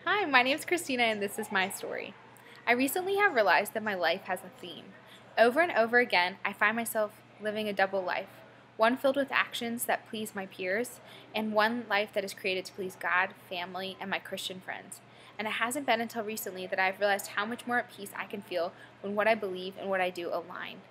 Hi, my name is Christina and this is my story. I recently have realized that my life has a theme. Over and over again, I find myself living a double life, one filled with actions that please my peers, and one life that is created to please God, family, and my Christian friends. And it hasn't been until recently that I've realized how much more at peace I can feel when what I believe and what I do align.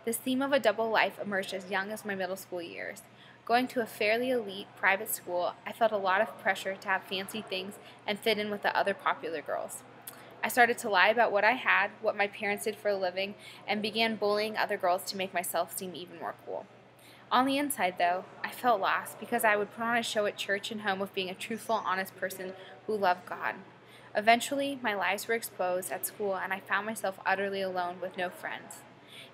This theme of a double life emerged as young as my middle school years. Going to a fairly elite private school, I felt a lot of pressure to have fancy things and fit in with the other popular girls. I started to lie about what I had, what my parents did for a living, and began bullying other girls to make myself seem even more cool. On the inside, though, I felt lost because I would put on a show at church and home of being a truthful, honest person who loved God. Eventually, my lies were exposed at school, and I found myself utterly alone with no friends.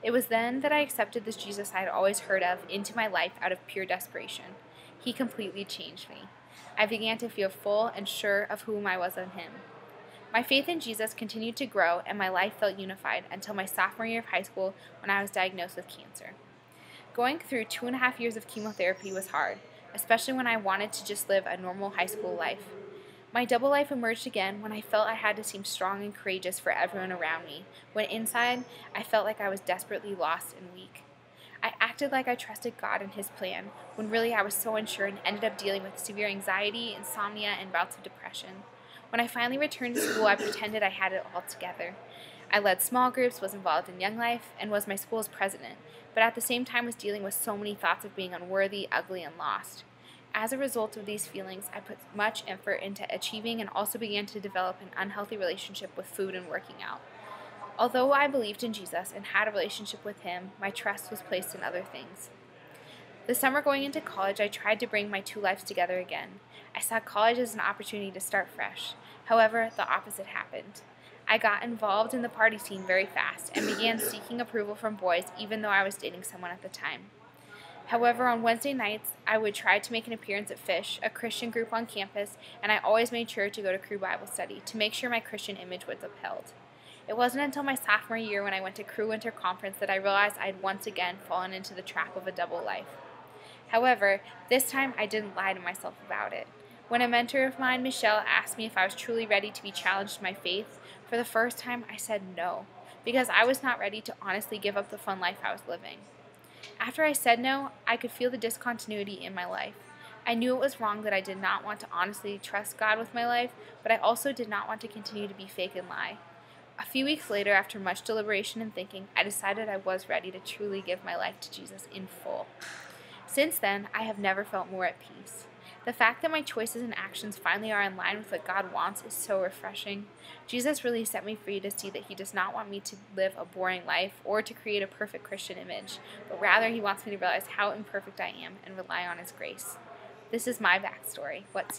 It was then that I accepted this Jesus I had always heard of into my life out of pure desperation. He completely changed me. I began to feel full and sure of whom I was in Him. My faith in Jesus continued to grow, and my life felt unified until my sophomore year of high school when I was diagnosed with cancer. Going through 2.5 years of chemotherapy was hard, especially when I wanted to just live a normal high school life. My double life emerged again when I felt I had to seem strong and courageous for everyone around me, when inside I felt like I was desperately lost and weak. I acted like I trusted God and His plan, when really I was so unsure and ended up dealing with severe anxiety, insomnia, and bouts of depression. When I finally returned to school, I pretended I had it all together. I led small groups, was involved in Young Life, and was my school's president, but at the same time was dealing with so many thoughts of being unworthy, ugly, and lost. As a result of these feelings, I put much effort into achieving and also began to develop an unhealthy relationship with food and working out. Although I believed in Jesus and had a relationship with Him, my trust was placed in other things. The summer going into college, I tried to bring my two lives together again. I saw college as an opportunity to start fresh. However, the opposite happened. I got involved in the party scene very fast and began seeking approval from boys even though I was dating someone at the time. However, on Wednesday nights, I would try to make an appearance at Fish, a Christian group on campus, and I always made sure to go to Crew Bible Study to make sure my Christian image was upheld. It wasn't until my sophomore year when I went to Crew Winter Conference that I realized I had once again fallen into the trap of a double life. However, this time I didn't lie to myself about it. When a mentor of mine, Michelle, asked me if I was truly ready to be challenged in my faith, for the first time I said no, because I was not ready to honestly give up the fun life I was living. After I said no, I could feel the discontinuity in my life. I knew it was wrong that I did not want to honestly trust God with my life, but I also did not want to continue to be fake and lie. A few weeks later, after much deliberation and thinking, I decided I was ready to truly give my life to Jesus in full. Since then, I have never felt more at peace. The fact that my choices and actions finally are in line with what God wants is so refreshing. Jesus really set me free to see that He does not want me to live a boring life or to create a perfect Christian image, but rather He wants me to realize how imperfect I am and rely on His grace. This is my backstory. What's